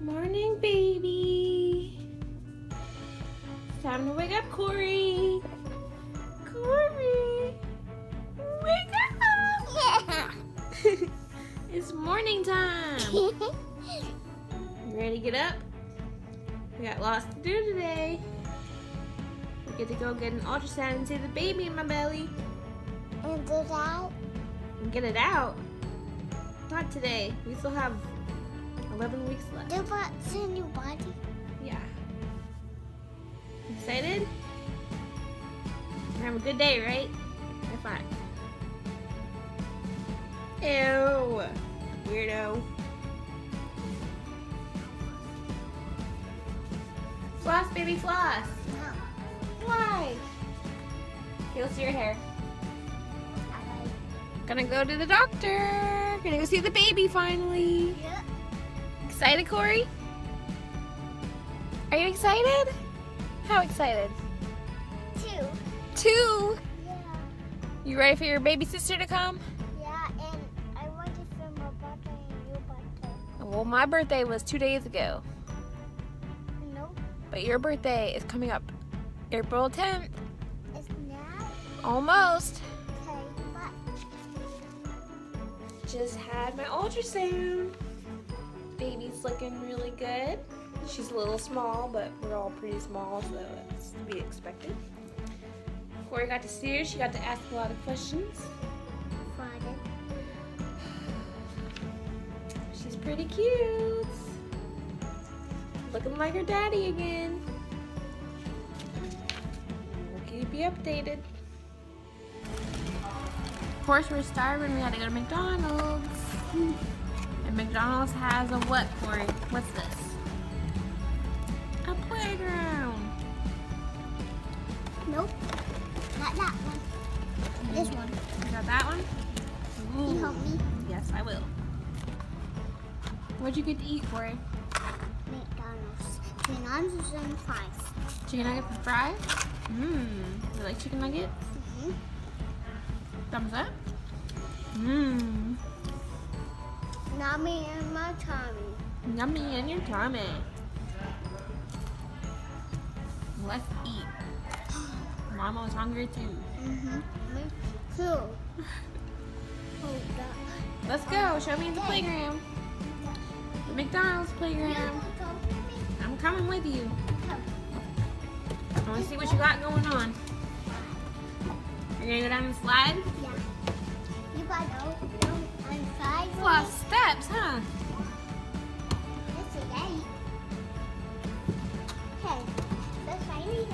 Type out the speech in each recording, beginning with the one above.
Morning, baby. It's time to wake up, Korey. Korey, wake up. Yeah. It's morning time. You ready to get up? We got lots to do today. We get to go get an ultrasound and see the baby in my belly. And get it out? And get it out? Not today. We still have 11 weeks left. Do what's in your body? Yeah. Excited? We're having a good day, right? High five. Ew. Weirdo. Floss, baby, floss. No. Why? Okay, let's see your hair. Gonna go to the doctor. Gonna go see the baby finally. Yeah. Excited, Korey? Are you excited? How excited? 2. 2. Yeah. You ready for your baby sister to come? Yeah, and I want to film my birthday and your birthday. Well, my birthday was 2 days ago, No, but your birthday is coming up April 10th. it's now. Almost. Okay, but Just had my ultrasound. Baby's looking really good. She's a little small, but we're all pretty small, so it's to be expected. Korey got to see her. She got to ask a lot of questions. Friday. She's pretty cute. Looking like her daddy again. We'll keep you updated. Of course, we're starving. We had to go to McDonald's. And McDonald's has a what, Korey? What's this? A playground. Nope, not that one. This one. You got that one? Can you help me? Yes, I will. What'd you get to eat, Korey? McDonald's. Chicken nuggets and fries. Chicken nuggets and fries? Mmm. You like chicken nuggets? Mm-hmm. Thumbs up? Mmm. Yummy in my tummy. Yummy in your tummy. Let's eat. Mama was hungry too. Mm-hmm. Me too. Hold up. Let's go. Show me the playground. The McDonald's playground. I'm coming with you. I want to see what you got going on. You're going to go down the slide? Yeah. You got no on 5. Lot of steps, huh? That's a yay. Okay. Let's find it.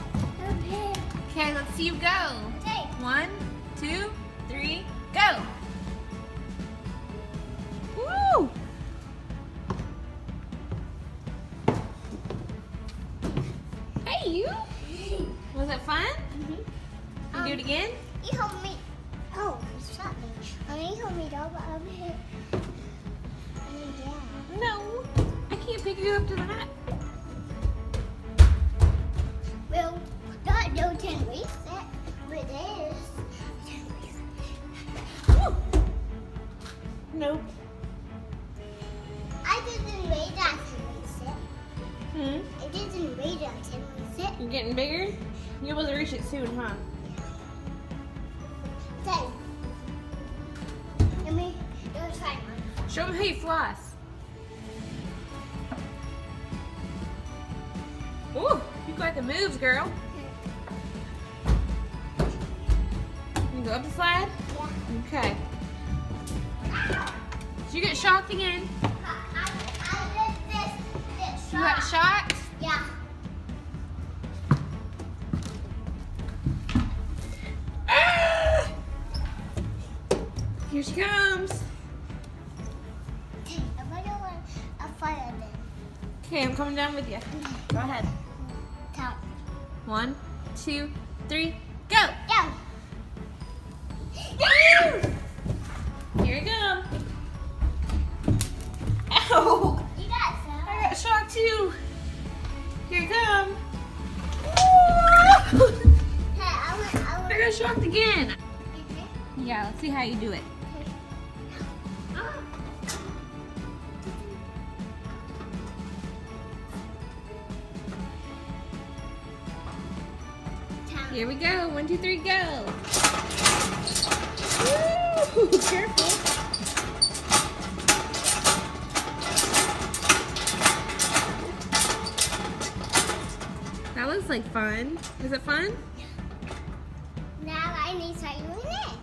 Okay. Okay, let's see you go. Okay. 1, 2, 3, go. Woo! Hey, you. Was it fun? Mm-hmm. You do it again? You help me. Oh, stop me. You help me over here. Yeah. No. I can't pick you up to that. Well, not no 10 weeks yet, but there's 10 weeks. Woo. Nope. I didn't weigh that 10 weeks yet. Hmm? I didn't weigh that 10 weeks yet. You're getting bigger? You'll be able to reach it soon, huh? Okay. Let me try one. Show them how you floss. Ooh, you got the moves, girl. You go up the slide? Yeah. Okay. Did you get shocked again? I did this You got shocked? Yeah. Ah! Here she comes. Okay, I'm gonna want a fire then. Okay, I'm coming down with you. Go ahead. Count. 1, 2, 3, go! Go. Here we go. Ow! You got some. I got shocked too. Here it comes. Hey, I I got shocked again. want. Yeah, let's see how you do it. Here we go. 1, 2, 3, go. Woo! Careful. That looks like fun. Is it fun? Now I need to start doing it.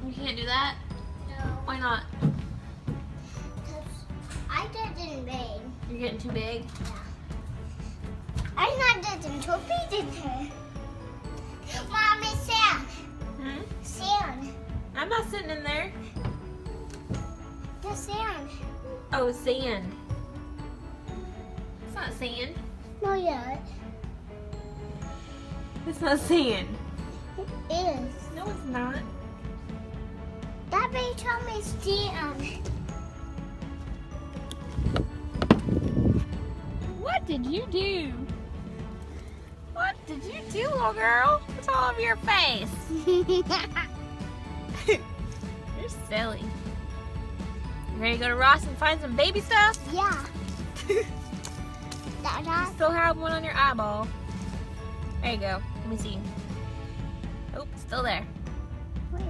You can't do that? No. Why not? Because I didn't big. You're getting too big? I'm not getting too big in here. Mom, it's sand. Hmm? Sand. I'm not sitting in there. The sand. Oh, sand. It's not sand. No, yet. It's not sand. It is. No, it's not. That baby told me sand. What did you do? What did you do, little girl? What's all over your face? You're silly. You ready to go to Ross and find some baby stuff? Yeah. You still have one on your eyeball. There you go. Let me see. Nope, still there. Where?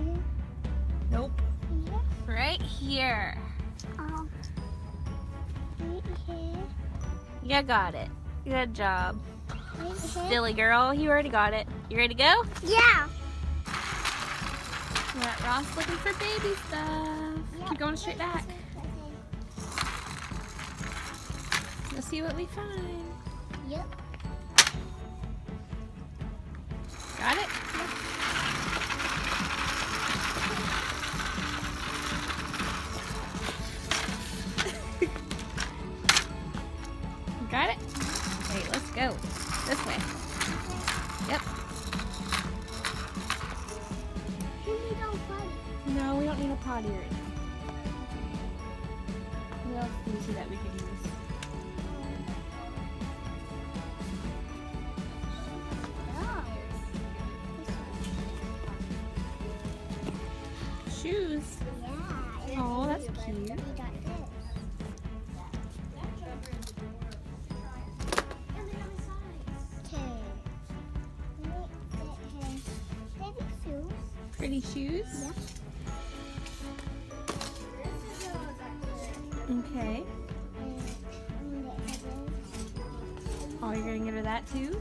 Nope. Yeah. Right here. Oh. Right here. You got it. Good job. Right here. Silly girl. You already got it. You ready to go? Yeah. We're at Ross looking for baby stuff. Keep going straight back. Let's see what we find. Yep. Got it? Got it? Wait, let's go. This way. Yep. No, we don't need a potty right now. What else do you see that we could use? Shoes. Yeah. Oh, that's cute. We got this. Pretty shoes? Yeah. Okay. Oh, you're gonna get her that too?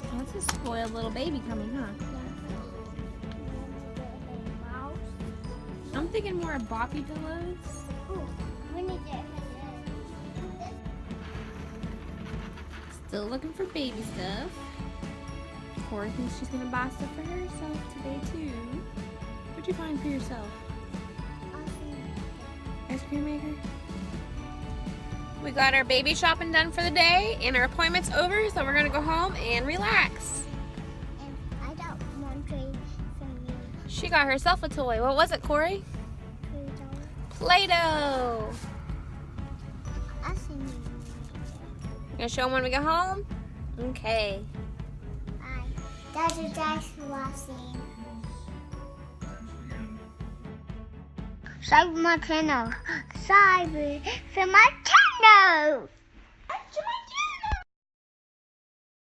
Oh, that's a spoiled little baby coming, huh? I'm thinking more of boppy pillows. Still looking for baby stuff. Korey thinks she's gonna buy stuff for herself today too. What'd you find for yourself? Ice cream maker? We got our baby shopping done for the day and our appointment's over, so we're gonna go home and relax. And I got one trade from you. She got herself a toy. What was it, Korey? Play-Doh. I see you. You gonna show them when we get home? Okay. Bye. That's a dash watching. Subscribe my channel. Subscribe to my channel.